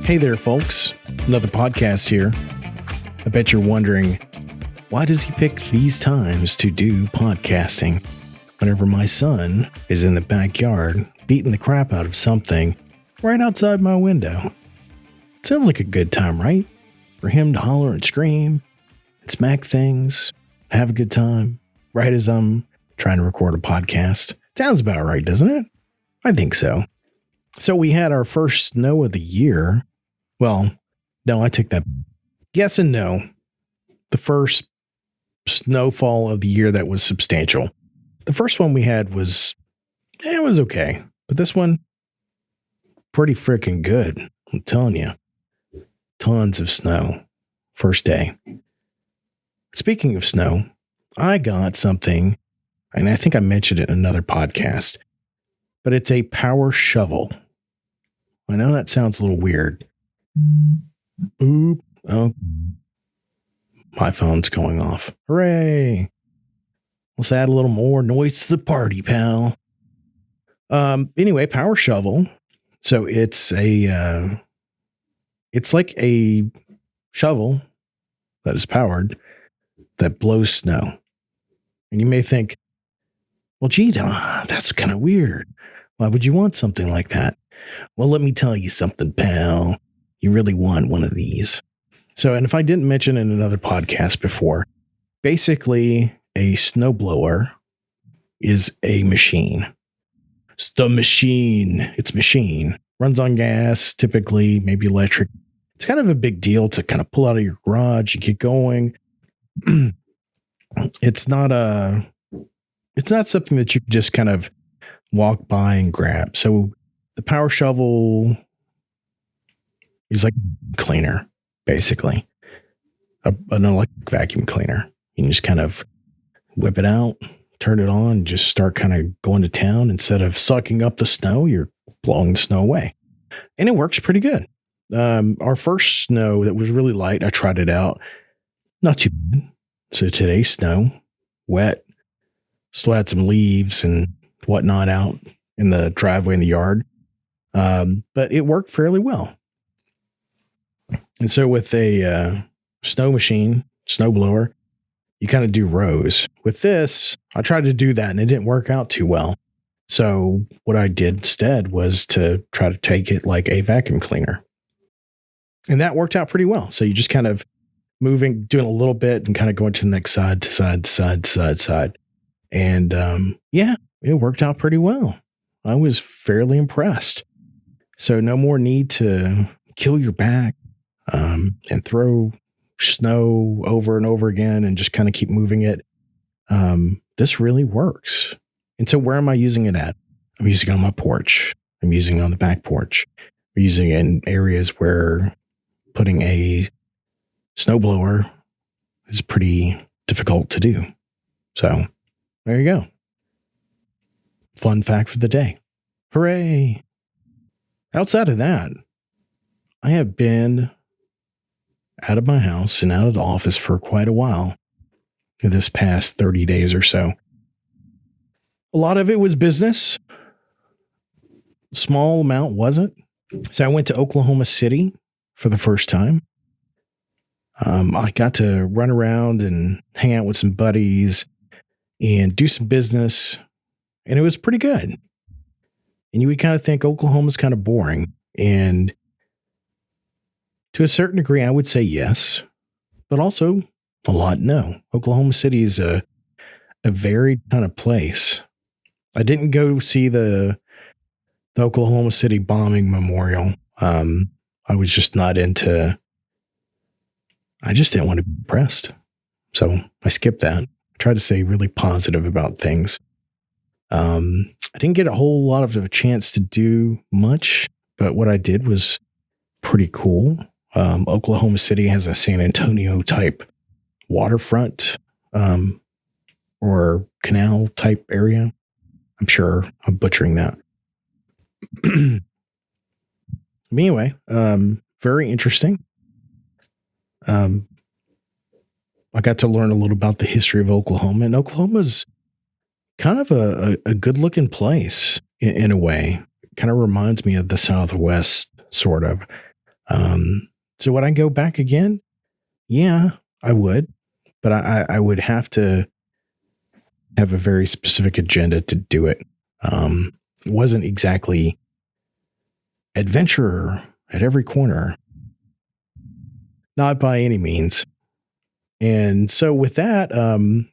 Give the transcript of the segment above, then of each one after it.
Hey there, folks. Another podcast here. I bet you're wondering, why does he pick these times to do podcasting? Whenever my son is in the backyard beating the crap out of something right outside my window. Sounds like a good time, right? For him to holler and scream and smack things, have a good time, right as I'm trying to record a podcast. Sounds about right, doesn't it? I think so. So we had our first snow of the year. Well, no, I take that. Yes and no. The first snowfall of the year that was substantial. The first one we had was, it was okay. But this one, pretty freaking good. I'm telling you. Tons of snow. First day. Speaking of snow, I got something, and I think I mentioned it in another podcast, but it's a power shovel. I know that sounds a little weird. Oop. Oh, my phone's going off. Hooray. Let's add a little more noise to the party, pal. Anyway, power shovel. So it's like a shovel that is powered that blows snow. And you may think, well, gee, that's kind of weird. Why would you want something like that? Well, let me tell you something, pal. You really want one of these. So, and if I didn't mention in another podcast before, basically a snowblower is a machine. It's the machine. It's machine. Runs on gas, typically, maybe electric. It's kind of a big deal to kind of pull out of your garage and get going. It's not something that you can just kind of walk by and grab. So the power shovel is like a cleaner, basically. An electric vacuum cleaner. You can just kind of whip it out, turn it on, and just start kind of going to town. Instead of sucking up the snow, you're blowing the snow away. And it works pretty good. Our first snow that was really light, I tried it out. Not too bad. So today's snow, wet, still had some leaves and whatnot out in the driveway in the yard. But it worked fairly well. And so with a snow machine, snow blower, you kind of do rows. With this, I tried to do that and it didn't work out too well. So what I did instead was to try to take it like a vacuum cleaner. And that worked out pretty well. So you just kind of moving, doing a little bit and kind of going to the next side to side to side to side to side. And yeah, it worked out pretty well. I was fairly impressed. So no more need to kill your back and throw snow over and over again and just kind of keep moving it. This really works. And so where am I using it at? I'm using it on my porch. I'm using it on the back porch. I'm using it in areas where putting a snowblower is pretty difficult to do. So there you go. Fun fact for the day. Hooray. Outside of that, I have been out of my house and out of the office for quite a while in this past 30 days or so. A lot of it was business. Small amount wasn't. So I went to Oklahoma City for the first time. I got to run around and hang out with some buddies and do some business. And it was pretty good. And you would kind of think Oklahoma's kind of boring. And to a certain degree, I would say yes, but also a lot no. Oklahoma City is a varied kind of place. I didn't go see the Oklahoma City bombing memorial. I was just not into, I just didn't want to be impressed. So I skipped that. I tried to stay really positive about things. I didn't get a whole lot of a chance to do much, but what I did was pretty cool. Oklahoma City has a San Antonio type waterfront, or canal type area. I'm sure I'm butchering that. Anyway, very interesting. I got to learn a little about the history of Oklahoma, and Oklahoma's kind of a good looking place in a way. Kind of reminds me of the Southwest, sort of. So would I go back again? Yeah, I would, but I would have to have a very specific agenda to do it. It wasn't exactly adventure at every corner, not by any means. And so with that, on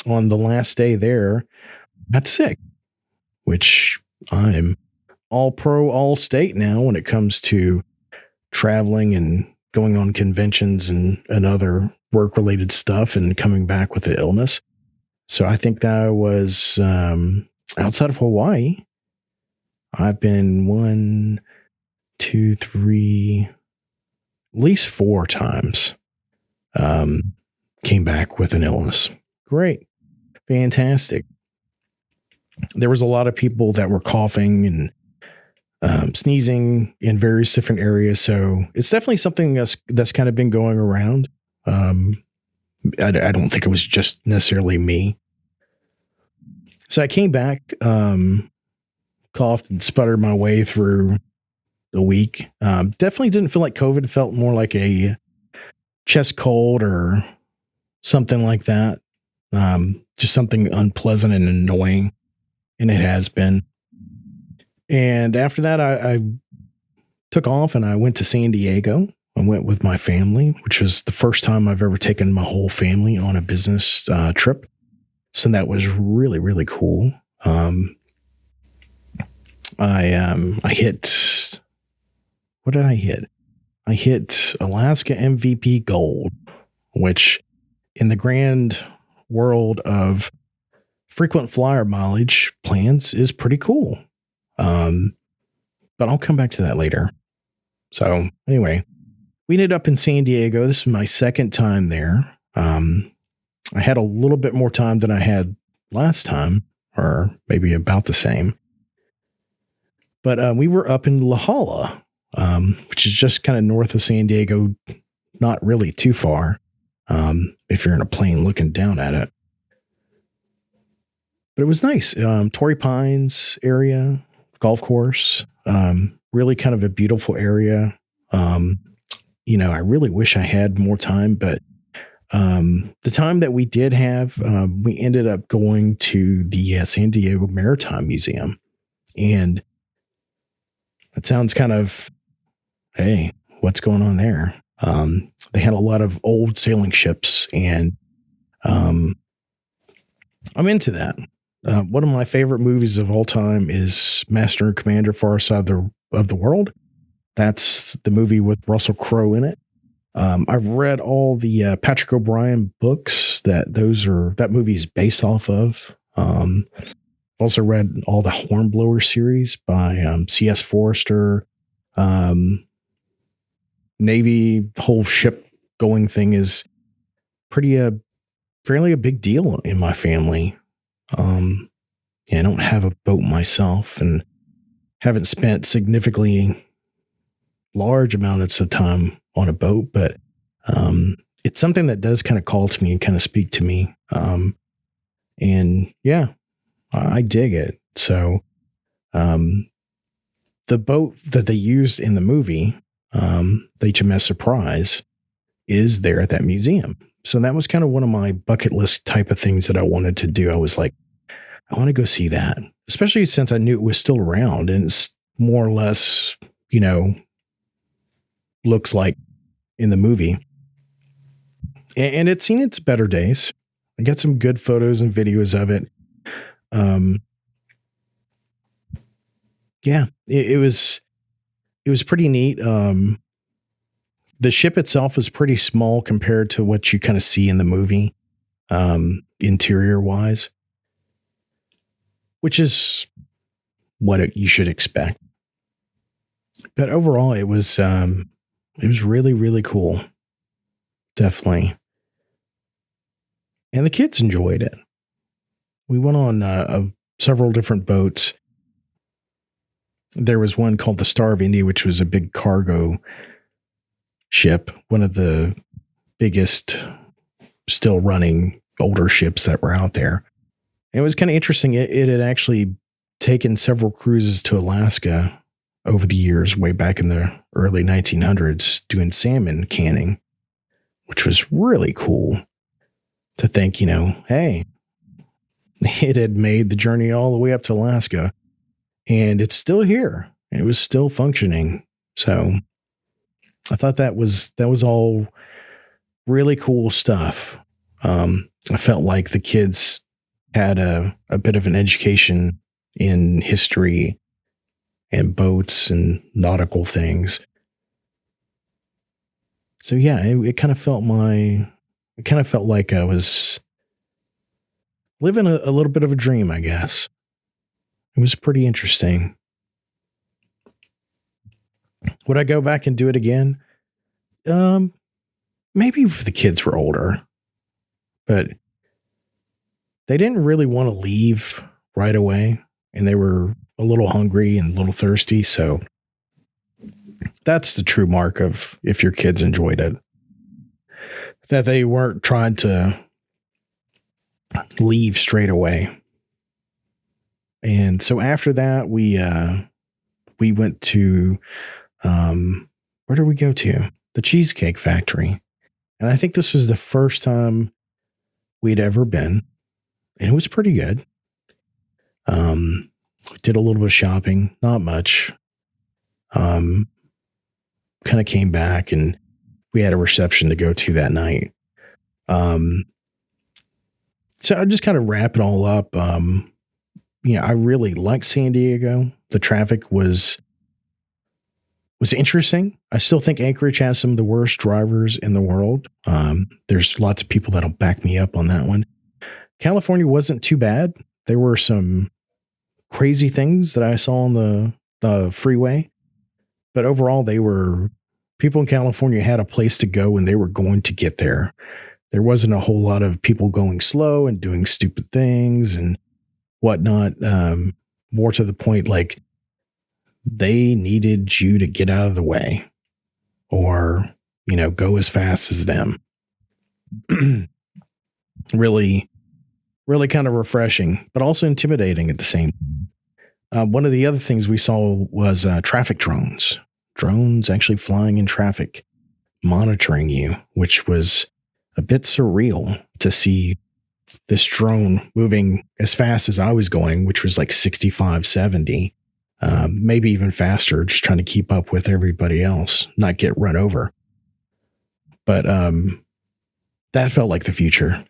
the last day there, I got sick, which I'm all pro, all state now when it comes to traveling and going on conventions and other work related stuff and coming back with the illness. So I think that was outside of Hawaii. I've been 1, 2, 3, at least 4 times. Came back with an illness. Great. Fantastic. There was a lot of people that were coughing and sneezing in various different areas. So it's definitely something that's kind of been going around. I don't think it was just necessarily me. So I came back, coughed and sputtered my way through the week. Definitely didn't feel like COVID. It felt more like a chest cold or something like that. Just something unpleasant and annoying. And it has been. And after that, I took off and I went to San Diego. I went with my family, which was the first time I've ever taken my whole family on a business trip. So that was really, really cool. I hit, what did I hit? I hit Alaska MVP Gold, which in the grand world of frequent flyer mileage plans is pretty cool. But I'll come back to that later. So anyway, we ended up in San Diego. This is my second time there. I had a little bit more time than I had last time, or maybe about the same. But we were up in La Jolla, which is just kind of north of San Diego, not really too far if you're in a plane looking down at it. But it was nice. Torrey Pines area, golf course, really kind of a beautiful area. I really wish I had more time, but the time that we did have, we ended up going to the San Diego Maritime Museum. And that sounds kind of, hey, what's going on there? They had a lot of old sailing ships, and I'm into that. One of my favorite movies of all time is Master and Commander Far Side of the World. That's the movie with Russell Crowe in it. I've read all the Patrick O'Brian books that movie is based off of. I've also read all the Hornblower series by C.S. Forrester. Navy whole ship going thing is fairly a big deal in my family. I don't have a boat myself and haven't spent significantly large amounts of time on a boat, but it's something that does kind of call to me and kind of speak to me. And yeah, I dig it. So the boat that they used in the movie, the HMS Surprise, is there at that museum. So that was kind of one of my bucket list type of things that I wanted to do. I was like, I want to go see that, especially since I knew it was still around and it's more or less, looks like in the movie. And it's seen its better days. I got some good photos and videos of it. Yeah, it was pretty neat. The ship itself is pretty small compared to what you kind of see in the movie, interior wise, which is what you should expect. But overall, it was really, really cool. Definitely. And the kids enjoyed it. We went on several different boats. There was one called the Star of India, which was a big cargo ship, one of the biggest still running older ships that were out there. And it was kind of interesting. It had actually taken several cruises to Alaska over the years, way back in the early 1900s, doing salmon canning, which was really cool to think, hey, it had made the journey all the way up to Alaska and it's still here. And it was still functioning. So I thought that was all really cool stuff. I felt like the kids had a bit of an education in history and boats and nautical things. So yeah, it kind of felt like I was living a little bit of a dream, I guess. It was pretty interesting. Would I go back and do it again? Maybe if the kids were older, but they didn't really want to leave right away, and they were a little hungry and a little thirsty. So that's the true mark of if your kids enjoyed it, that they weren't trying to leave straight away. And so after that, we went to, where did we go to? The Cheesecake Factory. And I think this was the first time we'd ever been, and it was pretty good. Did a little bit of shopping, not much. Kind of came back and we had a reception to go to that night. So I just kind of wrap it all up. I really liked San Diego. The traffic was interesting. I still think Anchorage has some of the worst drivers in the world. There's lots of people that'll back me up on that one. California wasn't too bad. There were some crazy things that I saw on the freeway, but overall people in California had a place to go and they were going to get there. There wasn't a whole lot of people going slow and doing stupid things and whatnot. More to the point, like they needed you to get out of the way or, go as fast as them. Really, really kind of refreshing, but also intimidating at the same time. One of the other things we saw was traffic drones. Drones actually flying in traffic, monitoring you, which was a bit surreal to see this drone moving as fast as I was going, which was like 65, 70, maybe even faster, just trying to keep up with everybody else, not get run over. But that felt like the future.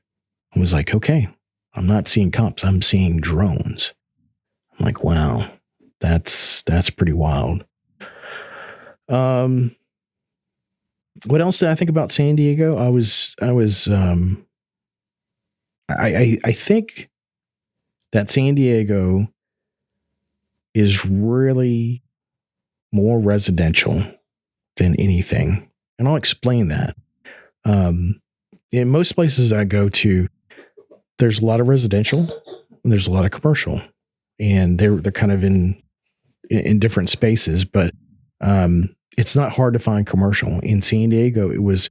I was like, okay, I'm not seeing cops, I'm seeing drones. I'm like, wow, that's pretty wild. What else did I think about San Diego? I think that San Diego is really more residential than anything. And I'll explain that. In most places I go to, there's a lot of residential and there's a lot of commercial, and they're kind of in different spaces, but it's not hard to find commercial. In San Diego, it was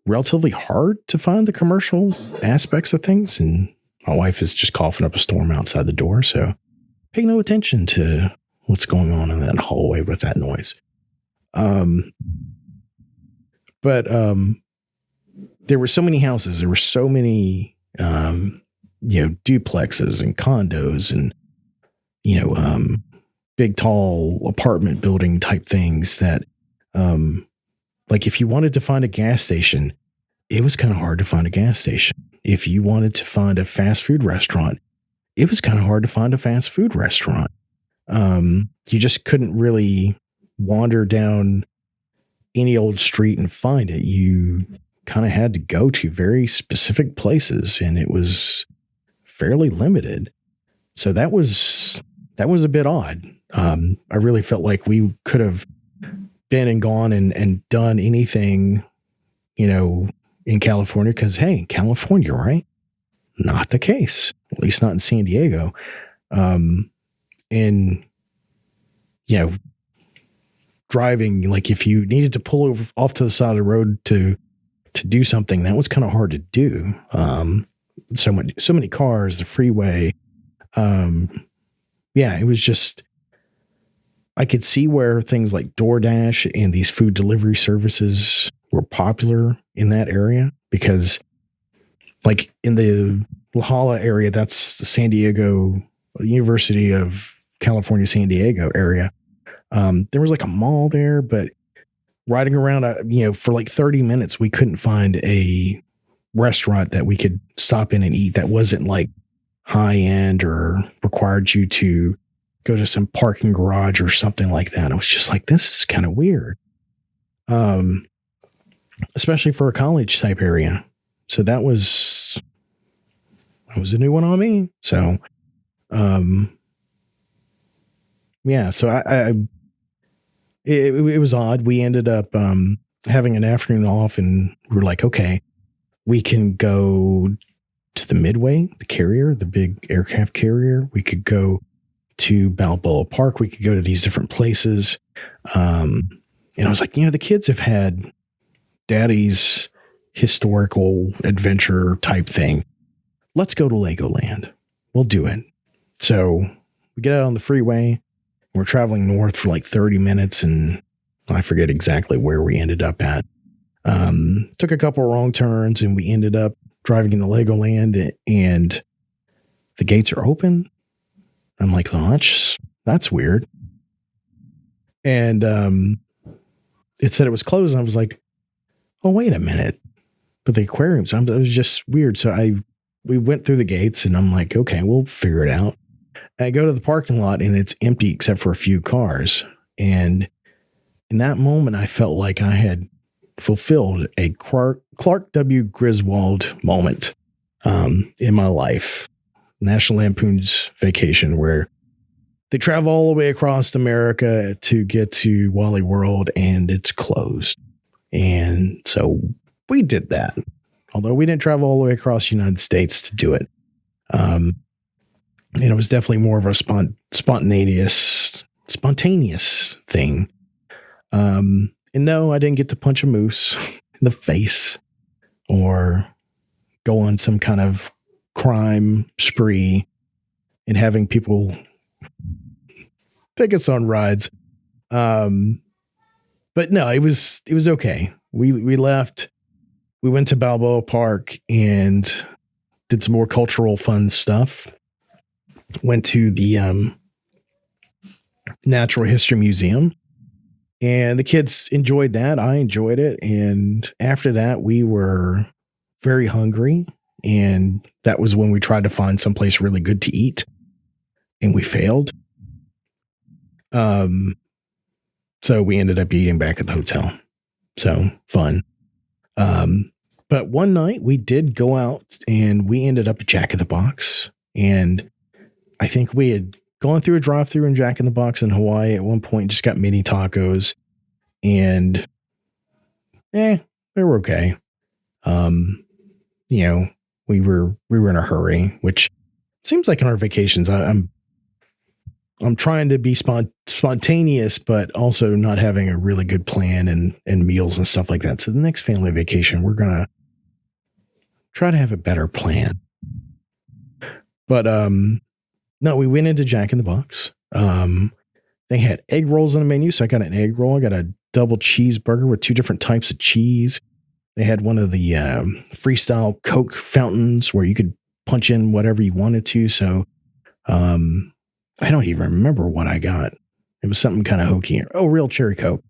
relatively hard to find the commercial aspects of things. And my wife is just coughing up a storm outside the door. So pay no attention to what's going on in that hallway with that noise. But there were so many houses. There were so many, duplexes and condos and, big, tall apartment building type things that, like if you wanted to find a gas station, it was kind of hard to find a gas station. If you wanted to find a fast food restaurant, it was kind of hard to find a fast food restaurant. You just couldn't really wander down any old street and find it. You kind of had to go to very specific places, and it was fairly limited. So that was a bit odd. I really felt like we could have been and gone and done anything, in California, because, hey, California, right? Not the case, at least not in San Diego. And, driving, like if you needed to pull over off to the side of the road to do something, that was kind of hard to do. So many cars, the freeway. It was just, I could see where things like DoorDash and these food delivery services were popular in that area because, like, in the Jolla area, that's the San Diego University of California, San Diego area. There was like a mall there, but riding around, for like 30 minutes, we couldn't find a restaurant that we could stop in and eat that wasn't like high end or required you to go to some parking garage or something like that. I was just like, this is kind of weird. Especially for a college type area. So that was a new one on me. So, yeah, so it was odd. We ended up, having an afternoon off and we were like, okay, we can go to the Midway, the carrier, the big aircraft carrier. We could go to Balboa Park. We could go to these different places. And I was like, the kids have had daddy's historical adventure type thing. Let's go to Legoland. We'll do it. So we get out on the freeway. We're traveling north for like 30 minutes and I forget exactly where we ended up at. Took a couple of wrong turns and we ended up driving into Legoland and the gates are open. I'm like, oh, that's weird. And it said it was closed. And I was like, oh, wait a minute. But the aquarium's, it was just weird. So we went through the gates and I'm like, okay, we'll figure it out. I go to the parking lot and it's empty except for a few cars. And in that moment, I felt like I had fulfilled a Clark W. Griswold moment in my life. National Lampoon's Vacation, where they travel all the way across America to get to Wally World and it's closed. And so we did that. Although we didn't travel all the way across the United States to do it. And it was definitely more of a spontaneous thing. And no, I didn't get to punch a moose in the face or go on some kind of crime spree and having people take us on rides. But no, it was okay. We left, we went to Balboa Park and did some more cultural fun stuff. Went to the Natural History Museum and the kids enjoyed that. I enjoyed it. And after that, we were very hungry. And that was when we tried to find someplace really good to eat and we failed. So we ended up eating back at the hotel. So fun. But one night we did go out and we ended up at Jack in the Box. And I think we had gone through a drive-thru in Jack in the Box in Hawaii at one point, just got mini tacos and they were okay. We were in a hurry, which seems like in our vacations, I'm trying to be spontaneous, but also not having a really good plan and meals and stuff like that. So the next family vacation, we're going to try to have a better plan. But, no, we went into Jack in the Box. They had egg rolls on the menu. So I got an egg roll. I got a double cheeseburger with 2 different types of cheese. They had one of the freestyle Coke fountains where you could punch in whatever you wanted to. So I don't even remember what I got. It was something kind of hokey. Oh, real cherry Coke.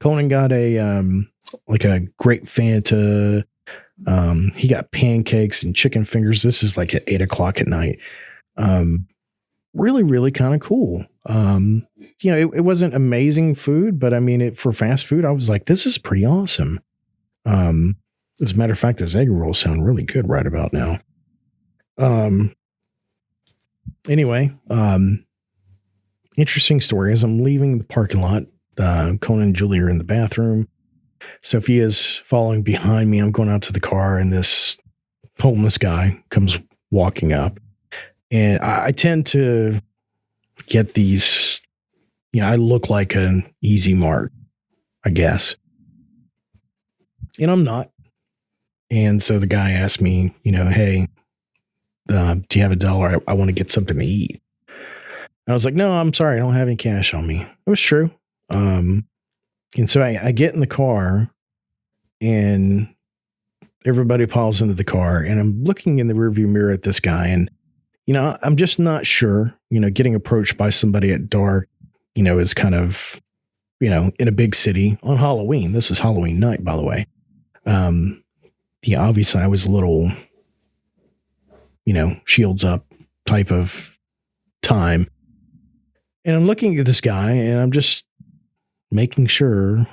Conan got a grape Fanta. He got pancakes and chicken fingers. This is like at 8:00 at night. Really, really kind of cool. It wasn't amazing food, but I mean, for fast food, I was like, this is pretty awesome. As a matter of fact, those egg rolls sound really good right about now. Anyway, interesting story. As I'm leaving the parking lot, Conan and Julie are in the bathroom. Sophia's following behind me. I'm going out to the car and this homeless guy comes walking up. And I tend to get these, I look like an easy mark, I guess. And I'm not. And so the guy asked me, hey, do you have $1? I want to get something to eat. I was like, no, I'm sorry. I don't have any cash on me. It was true. And so I get in the car and everybody piles into the car and I'm looking in the rearview mirror at this guy. And, I'm just not sure, getting approached by somebody at dark, is kind of, in a big city on Halloween. This is Halloween night, by the way. Obviously I was a little, shields up type of time. And I'm looking at this guy and I'm just making sure,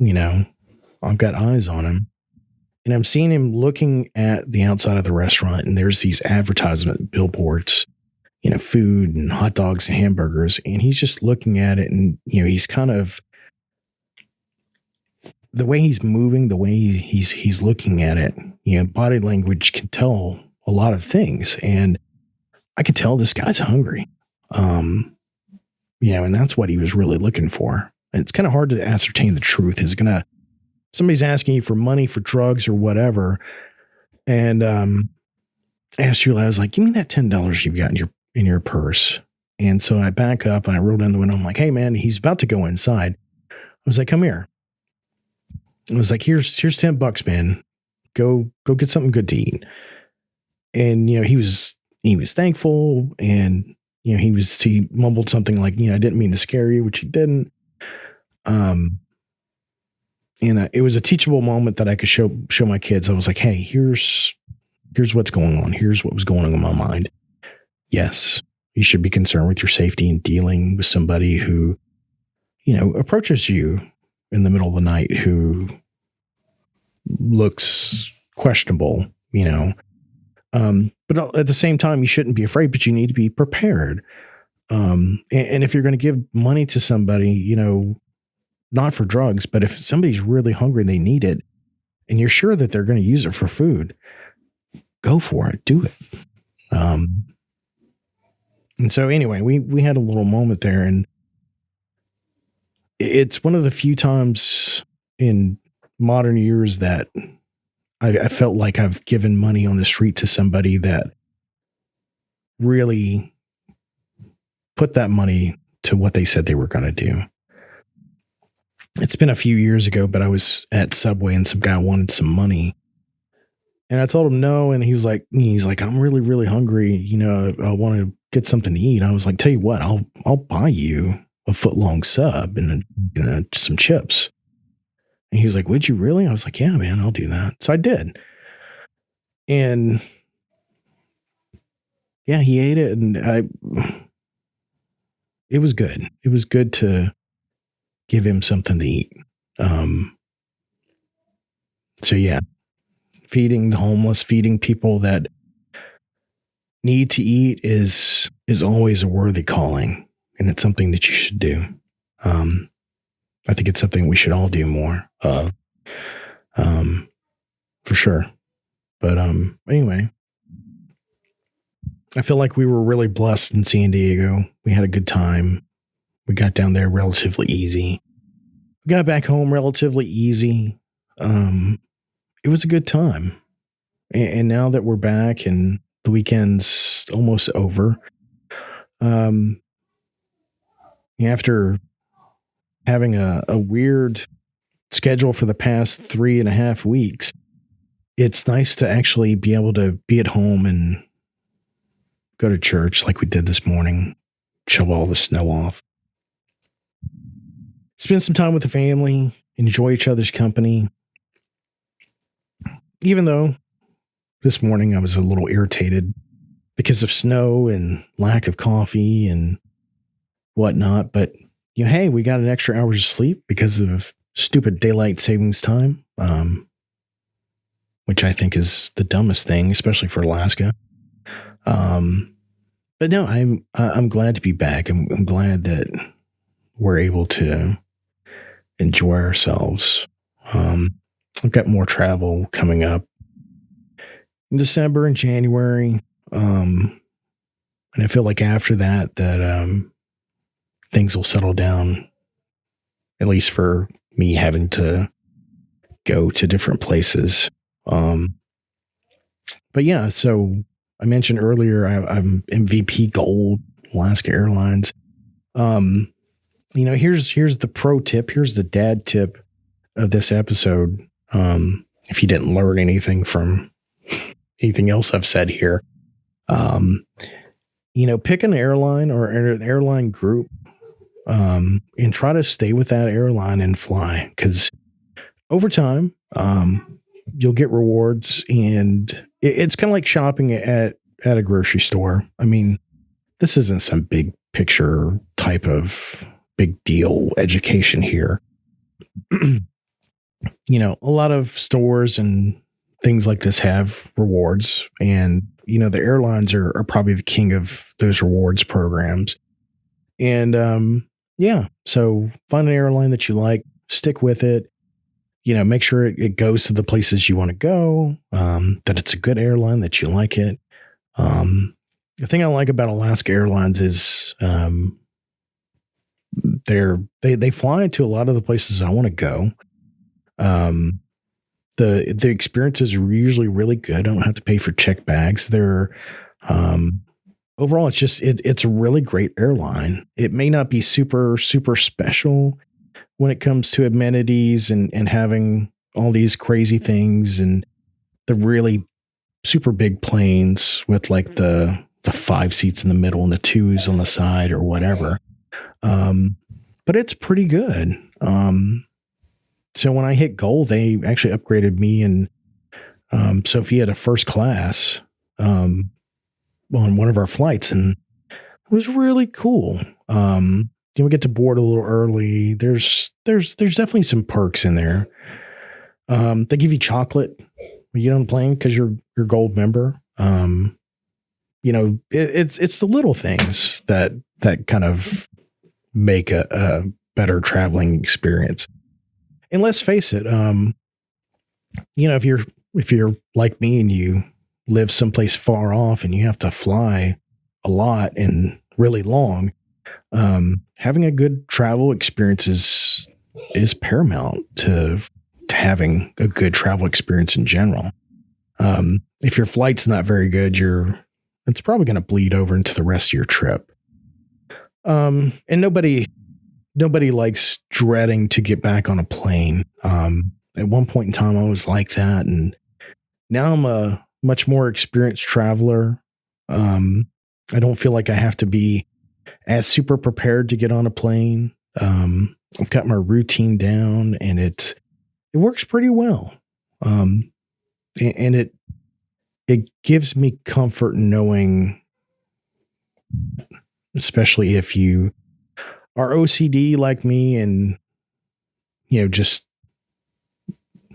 I've got eyes on him. And I'm seeing him looking at the outside of the restaurant and there's these advertisement billboards, food and hot dogs and hamburgers. And he's just looking at it and, he's kind of, the way he's moving, the way he's looking at it, body language can tell a lot of things. And I could tell this guy's hungry. And that's what he was really looking for. It's kind of hard to ascertain the truth. Somebody's asking you for money for drugs or whatever. And, asked you, I was like, give me that $10 you've got in your purse. And so I back up and I roll down the window. I'm like, hey man, he's about to go inside. I was like, come here. I was like, here's $10, man. Go get something good to eat. And, he was thankful and, he mumbled something like, I didn't mean to scare you, which he didn't. And it was a teachable moment that I could show my kids. I was like, hey, here's what's going on. Here's what was going on in my mind. Yes, you should be concerned with your safety in dealing with somebody who, approaches you in the middle of the night who looks questionable, but at the same time, you shouldn't be afraid, but you need to be prepared. And if you're going to give money to somebody, not for drugs, but if somebody's really hungry and they need it and you're sure that they're going to use it for food, go for it, do it. And so anyway, we had a little moment there and it's one of the few times in modern years that I felt like I've given money on the street to somebody that really put that money to what they said they were going to do. It's been a few years ago, but I was at Subway and some guy wanted some money and I told him no. And he's like, I'm really, really hungry. I want to get something to eat. I was like, tell you what, I'll buy you a foot-long sub and some chips. And he was like, would you really? I was like, yeah, man, I'll do that. So I did. And yeah, he ate it and it was good. It was good to give him something to eat. So yeah, feeding the homeless, feeding people that need to eat is always a worthy calling. And it's something that you should do. I think it's something we should all do more of, for sure. But, anyway, I feel like we were really blessed in San Diego. We had a good time. We got down there relatively easy. We got back home relatively easy. It was a good time. And now that we're back and the weekend's almost over, after having a weird schedule for the past 3.5 weeks, it's nice to actually be able to be at home and go to church like we did this morning, shovel all the snow off, spend some time with the family, enjoy each other's company. Even though this morning I was a little irritated because of snow and lack of coffee and whatnot, but hey, we got an extra hours of sleep because of stupid daylight savings time, which I think is the dumbest thing, especially for Alaska. But no, I'm glad to be back. I'm glad that we're able to enjoy ourselves. I've got more travel coming up in December and January. And I feel like after that things will settle down, at least for me having to go to different places. But yeah, so I mentioned earlier, I'm MVP gold Alaska Airlines. Here's the pro tip. Here's the dad tip of this episode. If you didn't learn anything from anything else I've said here, pick an airline or an airline group, and try to stay with that airline and fly, because over time, you'll get rewards, and it's kind of like shopping at a grocery store. I mean, this isn't some big picture type of big deal education here. A lot of stores and things like this have rewards, and, the airlines are probably the king of those rewards programs. And, so find an airline that you like, stick with it, make sure it goes to the places you want to go, that it's a good airline, that you like it. The thing I like about Alaska Airlines is, they fly to a lot of the places I want to go. The experiences are usually really good. I don't have to pay for check bags. They're, overall, it's a really great airline. It may not be super, super special when it comes to amenities and having all these crazy things and the really super big planes with like the 5 seats in the middle and the 2s on the side or whatever. But it's pretty good. So when I hit gold, they actually upgraded me and Sophia to first class on one of our flights, and it was really cool. We get to board a little early. There's definitely some perks in there. They give you chocolate when you don't plane because you're gold member. It's the little things that kind of make a better traveling experience. And let's face it, if you're like me and you live someplace far off and you have to fly a lot and really long, having a good travel experience is paramount to having a good travel experience in general. If your flight's not very good, it's probably going to bleed over into the rest of your trip. And nobody likes dreading to get back on a plane. At one point in time, I was like that, and now I'm a much more experienced traveler. I don't feel like I have to be as super prepared to get on a plane. I've got my routine down, and it works pretty well. And it gives me comfort knowing, especially if you are OCD like me and, just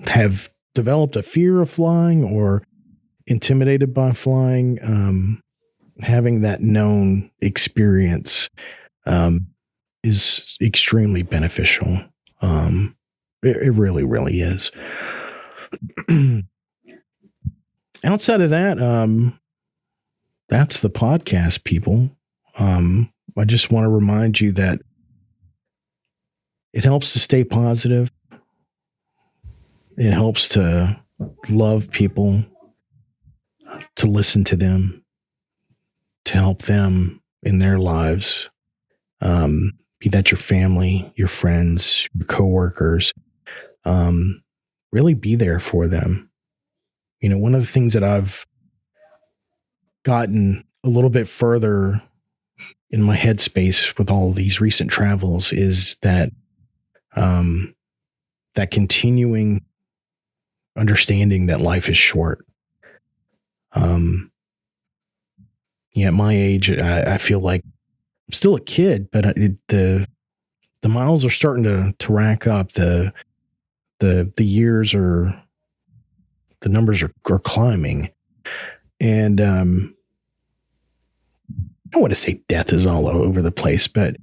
have developed a fear of flying or intimidated by flying, having that known experience is extremely beneficial. It really, really is. Outside of that, that's the podcast, people. I just want to remind you that it helps to stay positive. It helps to love people, to listen to them, to help them in their lives. Be that your family, your friends, your coworkers. Really be there for them. One of the things that I've gotten a little bit further in my headspace with all of these recent travels is that that continuing understanding that life is short. At my age, I feel like I'm still a kid, but the miles are starting to rack up. The years are, the numbers are climbing, and I don't want to say death is all over the place, but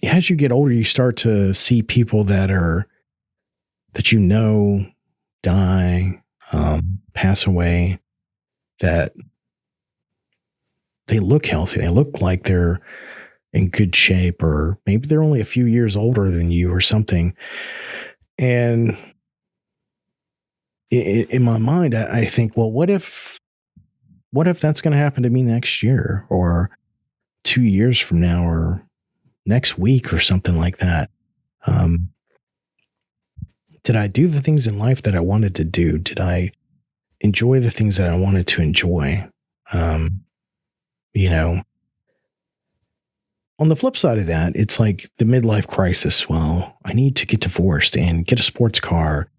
as you get older, you start to see people that die, pass away, that they look healthy. They look like they're in good shape, or maybe they're only a few years older than you or something. And in my mind, I think, well, what if that's going to happen to me next year? Or 2 years from now or next week or something like that. Did I do the things in life that I wanted to do? Did I enjoy the things that I wanted to enjoy? You know, on the flip side of that, it's like the midlife crisis. Well, I need to get divorced and get a sports car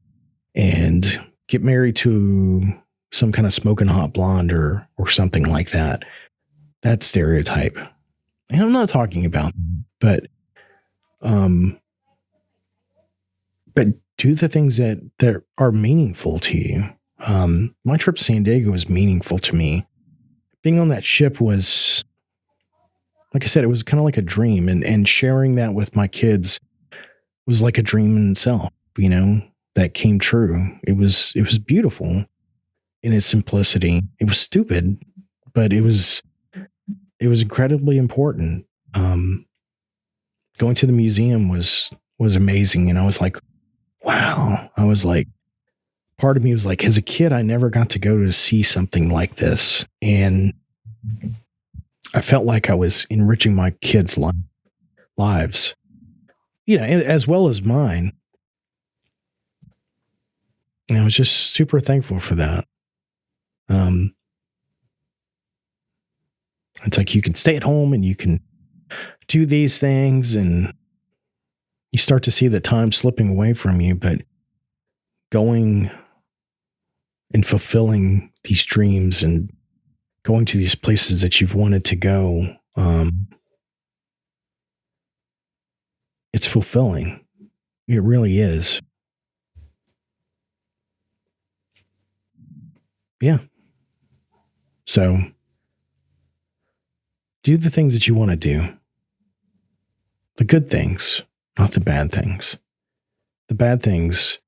and get married to some kind of smoking hot blonde or something like that. That stereotype. And I'm not talking about, but do the things that are meaningful to you. My trip to San Diego was meaningful to me. Being on that ship was, like I said, it was kind of like a dream, and sharing that with my kids was like a dream in itself, that came true. It was beautiful in its simplicity. It was stupid, but it was incredibly important. Going to the museum was amazing. And I was like, wow. I was like, part of me was like, as a kid, I never got to go to see something like this. And I felt like I was enriching my kids' lives, as well as mine. And I was just super thankful for that. It's like you can stay at home and you can do these things, and you start to see the time slipping away from you, but going and fulfilling these dreams and going to these places that you've wanted to go, it's fulfilling. It really is. Yeah. So do the things that you want to do. The good things, not the bad things. The bad things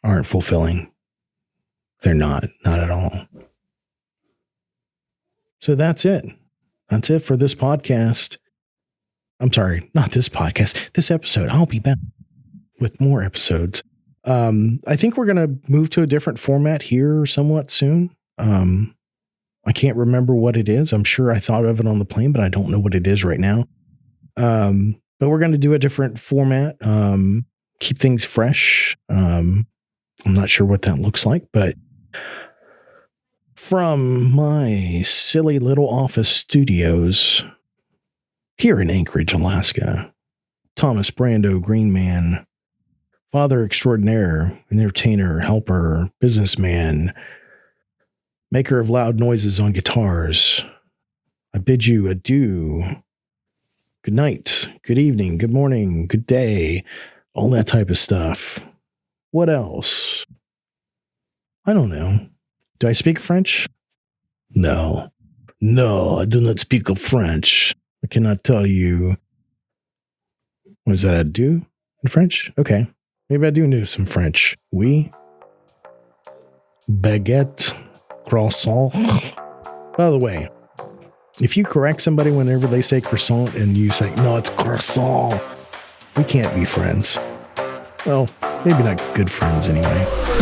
aren't fulfilling. They're not at all. So that's it. That's it for this podcast. I'm sorry, not this podcast, this episode. I'll be back with more episodes. I think we're going to move to a different format here somewhat soon. I can't remember what it is. I'm sure I thought of it on the plane, but I don't know what it is right now. But we're going to do a different format, keep things fresh. I'm not sure what that looks like, but from my silly little office studios here in Anchorage, Alaska, Thomas Brando Greenman, father extraordinaire, entertainer, helper, businessman, maker of loud noises on guitars, I bid you adieu. Good night, good evening, good morning, good day, all that type of stuff. What else? I don't know. Do I speak French? No, I do not speak of French. I cannot tell you. What is that, adieu in French? Okay. Maybe I do know some French. Oui. Baguette. Croissant. By the way, if you correct somebody whenever they say croissant and you say, no, it's croissant, we can't be friends. Well, maybe not good friends anyway.